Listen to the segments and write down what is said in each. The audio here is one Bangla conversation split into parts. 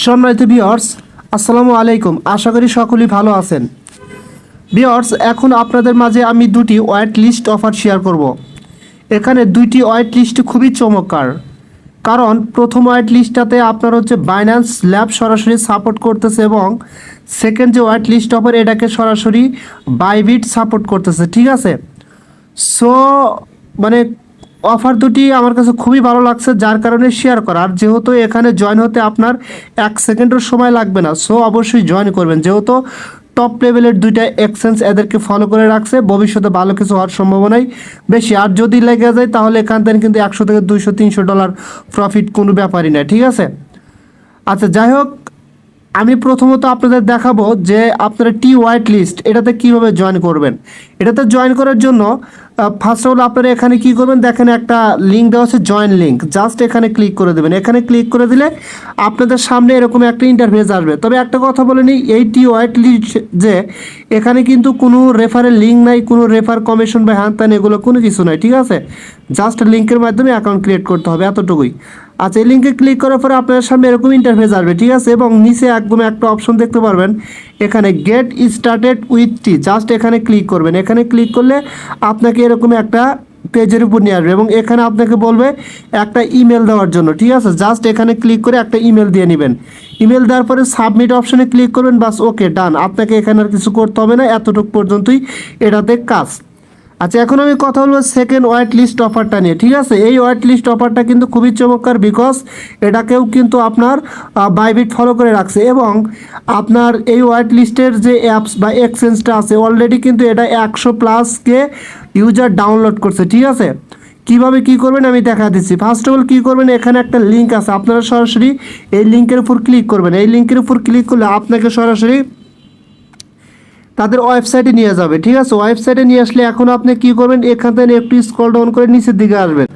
সম্মানিত ভিউয়ার্স, আসসালামু আলাইকুম। আশা করি সকলেই ভালো আছেন। ভিউয়ার্স, এখন আপনাদের মাঝে আমি দুটি ওয়েট লিস্ট অফার শেয়ার করব। এখানে দুইটি ওয়েট লিস্ট খুবই চমৎকার, কারণ প্রথম ওয়েট লিস্টটাতে আপনার হচ্ছে বাইন্যান্স ল্যাব সরাসরি সাপোর্ট করতেছে এবং সেকেন্ড যে ওয়েট লিস্ট অফার এটাকে সরাসরি বাইবিট সাপোর্ট করতেছে। ঠিক আছে, সো মানে অফার দুটি আমার কাছে খুবই ভালো লাগছে, যার কারণে শেয়ার করা। আর যেহেতু এখানে জয়েন হতে আপনার 1 সেকেন্ডের সময় লাগবে না, সো অবশ্যই জয়েন করবেন। যেহেতু টপ লেভেলের দুইটা এক্সচেঞ্জ এদেরকে ফলো করে রাখছে, ভবিষ্যতে ভালো কিছু হওয়ার সম্ভাবনাই বেশি। আর যদি লেগে যায় তাহলে এখান থেকে কিন্তু 100 থেকে 200-300 ডলার প্রফিট কোনো ব্যাপারই না। ঠিক আছে, আচ্ছা যাই হোক, আমি প্রথমত আপনাদের দেখাবো যে আপনারা টি ওয়াইট লিস্ট এটাতে কীভাবে জয়েন করবেন। এটাতে জয়েন করার জন্য ফার্স্ট অফ অল আপনারা এখানে কী করবেন, দেখেন একটা লিঙ্ক দেওয়া আছে, জয়েন লিঙ্ক। জাস্ট এখানে ক্লিক করে দেবেন। এখানে ক্লিক করে দিলে আপনাদের সামনে এরকম একটা ইন্টারফেস আসবে। তবে একটা কথা বলে নিই, এই টি ওয়াইট লিস্ট যে এখানে কিন্তু কোনো রেফারের লিঙ্ক নাই, কোনো রেফার কমিশন বা হ্যান ত্যান এগুলো কোনো কিছু নাই। ঠিক আছে, জাস্ট লিঙ্কের মাধ্যমে অ্যাকাউন্ট ক্রিয়েট করতে হবে, এতটুকুই। আচ্ছা, এই লিঙ্কে ক্লিক করার পরে আপনার সামনে এরকম ইন্টারফেস আসবে। ঠিক আছে, এবং নিচে একদম একটা অপশন দেখতে পারবেন, এখানে get started with T. Just এখানে ক্লিক করবেন। এখানে ক্লিক করলে আপনাকে এরকম একটা পেজের উপর নিয়ে আসবে এবং এখানে আপনাকে বলবে একটা ইমেল দেওয়ার জন্য। ঠিক আছে, জাস্ট এখানে ক্লিক করে একটা ইমেল দিয়ে নেবেন। ইমেল দেওয়ার পরে সাবমিট অপশনে ক্লিক করবেন, বাস ওকে ডান। আপনাকে এখানে আর কিছু করতে হবে না, এতটুকু পর্যন্তই এটাতে কাজ। আচ্ছা, এখন আমি কথা বলবো সেকেন্ড ওয়েট লিস্ট অফারটা নিয়ে। ঠিক আছে, এই ওয়েট লিস্ট অফারটা কিন্তু খুবই চমৎকার, বিকজ এটাকেও কিন্তু আপনার বাইবিট ফলো করে রাখছে এবং আপনার এই ওয়েট লিস্টের যে অ্যাপস বা এক্সচেঞ্জটা আছে অলরেডি কিন্তু এটা 100+ ইউজার ডাউনলোড করছে। ঠিক আছে, কিভাবে কি করবেন আমি দেখা দিচ্ছি। ফার্স্ট অফ অল কী করবেন, এখানে একটা লিঙ্ক আছে, আপনারা সরাসরি এই লিঙ্কের উপর ক্লিক করবেন। এই লিঙ্কের উপর ক্লিক করলে আপনাকে সরাসরি তাদের ওয়েবসাইটে নিয়ে যাবে। ঠিক আছে, ওয়েবসাইটে নিয়ে আসলে এখন আপনি কি করবেন, এখান থেকে একটু স্ক্রল ডাউন করে নিচের দিকে আসবেন।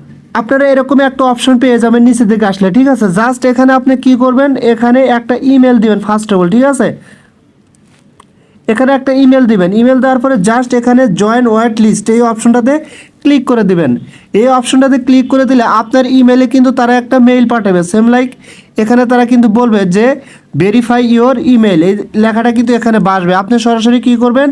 আপনারা এরকম একটা অপশন পেয়ে যাবেন নিচের দিকে আসলে। ঠিক আছে, জাস্ট এখানে আপনি কি করবেন, এখানে একটা ইমেল দিবেন ফার্স্ট অফ অল। ঠিক আছে, এখানে একটা ইমেল দিবেন। ইমেল দেওয়ার পরে জাস্ট এখানে জয়েন ওয়েট লিস্ট এই অপশনটাতে ক্লিক করে দিবেন। এই অপশনটাতে ক্লিক করে দিলে আপনার ইমেলে কিন্তু তারা একটা মেইল পাঠাবে, সেম লাইক এখানে তারা কিন্তু বলবে যে ভেরিফাই ইওর ইমেল, এই লেখাটা কিন্তু এখানে বাসবে। আপনি সরাসরি কী করবেন,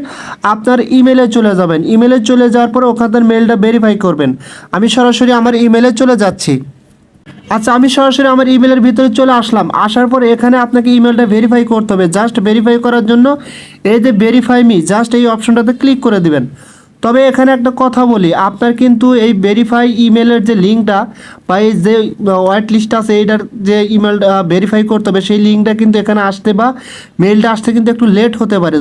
আপনার ইমেলে চলে যাবেন। ইমেলে চলে যাওয়ার পরে ওখানকার মেলটা ভেরিফাই করবেন। আমি সরাসরি আমার ইমেলে চলে যাচ্ছি। আচ্ছা, আমি সরাসরি আমার ইমেলের ভিতরে চলে আসলাম। আসার পরে এখানে আপনাকে ইমেলটা ভেরিফাই করতে হবে। জাস্ট ভেরিফাই করার জন্য এই যে ভেরিফাই মি, জাস্ট এই অপশনটাতে ক্লিক করে দিবেন। তবে এখানে একটা কথা বলি, আপনার কিন্তু এই ভেরিফাই ইমেলের যে লিঙ্কটা বা এই যে ওয়েট লিস্ট আছে এইটার যে ইমেলটা ভেরিফাই করতে হবে সেই লিঙ্কটা কিন্তু এখানে আসতে বা মেলটা আসতে কিন্তু একটু লেট হতে পারে।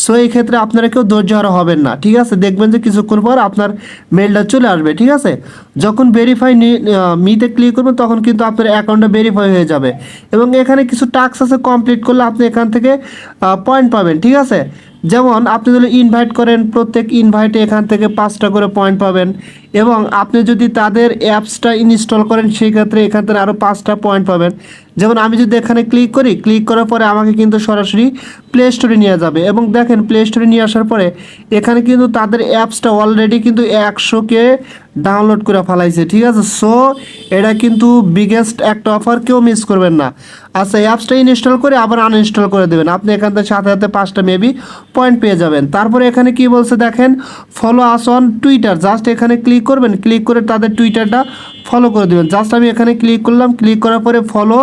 সো এই ক্ষেত্রে আপনারা কেউ ধৈর্য হারা হবেন না। ঠিক আছে, দেখবেন যে কিছুক্ষণ পর আপনার মেলটা চলে আসবে। ঠিক আছে, যখন ভেরিফাই মিতে ক্লিক করবেন তখন কিন্তু আপনার অ্যাকাউন্টটা ভেরিফাই হয়ে যাবে এবং এখানে কিছু টাস্ক আছে, কমপ্লিট করলে আপনি এখান থেকে পয়েন্ট পাবেন। ঠিক আছে, যেমন আপনি যদি ইনভাইট করেন, প্রত্যেক ইনভাইটে এখান থেকে 5টা করে পয়েন্ট পাবেন এবং আপনি যদি তাদের অ্যাপসটা ইনস্টল করেন সেই ক্ষেত্রে এখান থেকে আরও 5টা পয়েন্ট পাবেন। যেমন আমি যদি এখানে ক্লিক করি, ক্লিক করার পরে আমাকে কিন্তু সরাসরি প্লে স্টোরে নিয়ে যাবে এবং দেখেন প্লে স্টোরে নিয়ে আসার পরে এখানে কিন্তু তাদের অ্যাপসটা অলরেডি কিন্তু 100K ডাউনলোড করে ফেলাইছে। ঠিক আছে, সো এটা কিন্তু বিগেস্ট একটা অফার, কেউ মিস করবেন না। আচ্ছা, অ্যাপসটা ইনস্টল করে আবার আনইনস্টল করে দেবেন, আপনি এখান থেকে সাথে সাথে 5টা মেবি পয়েন্ট পেয়ে যাবেন। তারপরে এখানে কি বলছে দেখেন, follow us on Twitter. Just এখানে ক্লিক করবেন, ক্লিক করে তাদের টুইটারটা ফলো করে দেবেন। জাস্ট আমি এখানে ক্লিক করলাম, ক্লিক করার পরে ফলো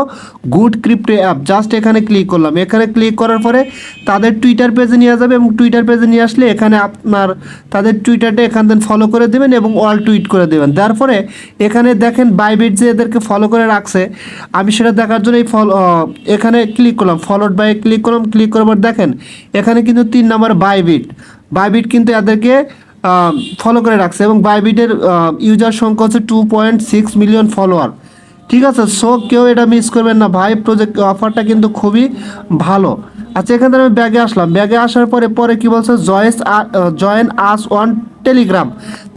GoodCrypto অ্যাপ, জাস্ট এখানে ক্লিক করলাম। এখানে ক্লিক করার পরে তাদের টুইটার পেজে নিয়ে যাবে এবং টুইটার পেজে নিয়ে আসলে এখানে আপনার তাদের টুইটারটা এখান থেকে ফলো করে দেবেন এবং অল টুইট করে দেবেন। তারপরে এখানে দেখেন বাইবিট যে এদেরকে ফলো করে রাখছে, আমি সেটা দেখার জন্য এই এখানে ক্লিক করলাম, ফলোড বাই ক্লিক করলাম। ক্লিক করার পর দেখেন এখানে কিন্তু 3 নম্বর বাইবিট কিন্তু এদেরকে ফলো করে রাখছে এবং বাইবিটের ইউজার সংখ্যা হচ্ছে 2.6 মিলিয়ন ফলোয়ার। ঠিক আছে, সো কেউ এটা মিস করবেন না ভাই, প্রজেক্ট অফারটা কিন্তু খুবই ভালো। আচ্ছা, এখানে আমি ব্যাগে আসলাম। ব্যাগে আসার পরে কি বলছে, জয়েন আস অন টেলিগ্রাম,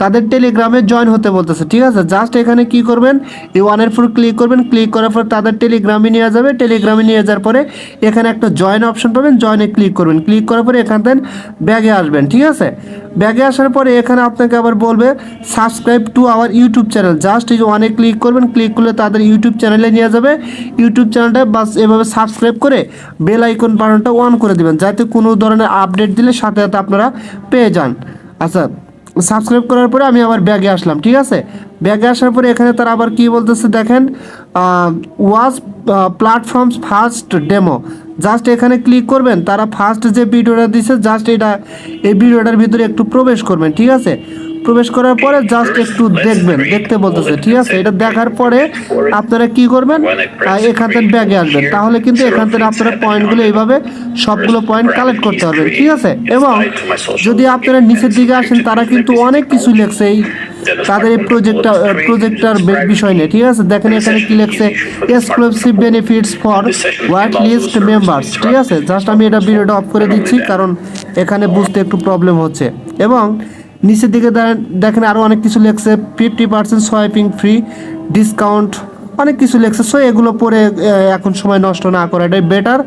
তাদের টেলিগ্রামে জয়েন হতে বলতেছে। ঠিক আছে, জাস্ট এখানে কি করবেন, এই ওয়ানের উপর ক্লিক করবেন, ক্লিক করার পর তাদের টেলিগ্রামে নিয়ে যাবে, টেলিগ্রামে নিয়ে যাওয়ার পরে এখানে একটা জয়েন অপশন পাবেন, জয়েনে ক্লিক করবেন, ক্লিক করার পরে এখান থেকে ব্যাগে আসবেন। ঠিক আছে, ব্যাগে আসার পরে এখানে আপনাকে আবার বলবে subscribe to our YouTube channel, just এই ওয়ানে ক্লিক করবেন, ক্লিক করলে তাদের ইউটিউব চ্যানেলে নিয়ে যাবে। ইউটিউব চ্যানেলটা বাস এভাবে সাবস্ক্রাইব করে বেল আইকন বাটনটা অন করে দিবেন, যাতে কোনো ধরনের আপডেট দিলে সাথে সাথে আপনারা পেয়ে যান। আচ্ছা, সাবস্ক্রাইব করার পরে আমি আবার ব্যাগে আসলাম। ঠিক আছে, ব্যাগে আসার পরে এখানে তারা আবার কি বলতেছে দেখেন, watch platforms first demo, just এখানে ক্লিক করবেন, তারা ফার্স্ট যে ভিডিওটা দিছে জাস্ট এই ভিডিওটার ভিতরে একটু প্রবেশ করবেন। ঠিক আছে, প্রবেশ করার পরে জাস্ট একটু দেখবেন, দেখতে বলতেছে। ঠিক আছে, এটা দেখার পরে আপনারা কি করবেন, এখান থেকে ব্যাগে আসবেন, তাহলে কিন্তু এখান থেকে আপনারা পয়েন্টগুলো এইভাবে সবগুলো পয়েন্ট কালেক্ট করতে পারবেন। ঠিক আছে, এবং যদি আপনারা নিচের দিকে আসেন, তারা কিন্তু অনেক কিছু লেখছে এই তাদের এই প্রজেক্টটার বিষয় নিয়ে। ঠিক আছে, দেখেন এখানে কি লেখছে, exclusive benefits for white list members. ঠিক আছে, জাস্ট আমি এটা ভিডিওটা অফ করে দিচ্ছি, কারণ এখানে বুঝতে একটু প্রবলেম হচ্ছে। এবং নিচের দিকে দেখেন আরও অনেক কিছু লেখছে, 50% সোয়াইপিং ফ্রি ডিসকাউন্ট, অনেক কিছু লেখছে। সো এগুলো পরে এখন সময় নষ্ট না করাটাই বেটার।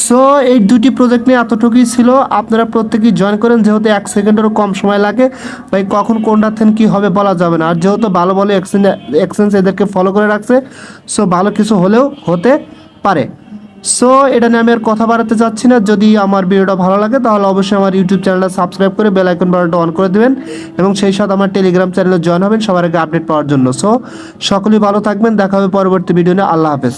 সো এই দুটি প্রজেক্ট নিয়ে এতটুকুই ছিল, আপনারা প্রত্যেকেই জয়েন করেন, যেহেতু 1 সেকেন্ডেরও কম সময় লাগে, ভাই কখন কোনটা থেকে কী হবে বলা যাবে না। আর যেহেতু ভালো ভালো এক্সচেঞ্জ এদেরকে ফলো করে রাখছে, সো ভালো কিছু হলেও হতে পারে। সো এটা নিয়ে আমি আর কথা বাড়াতে চাচ্ছি না। যদি আমার ভিডিওটা ভালো লাগে তাহলে অবশ্যই আমার ইউটিউব চ্যানেলটা সাবস্ক্রাইব করে বেল আইকন বাটনটা অন করে দেবেন, এবং সেই সাথে আমার টেলিগ্রাম চ্যানেলে জয়েন হবেন সবার আগে আপডেট পাওয়ার জন্য। সো সকলেই ভালো থাকবেন, দেখা হবে পরবর্তী ভিডিও নিয়ে। আল্লাহ হাফেজ।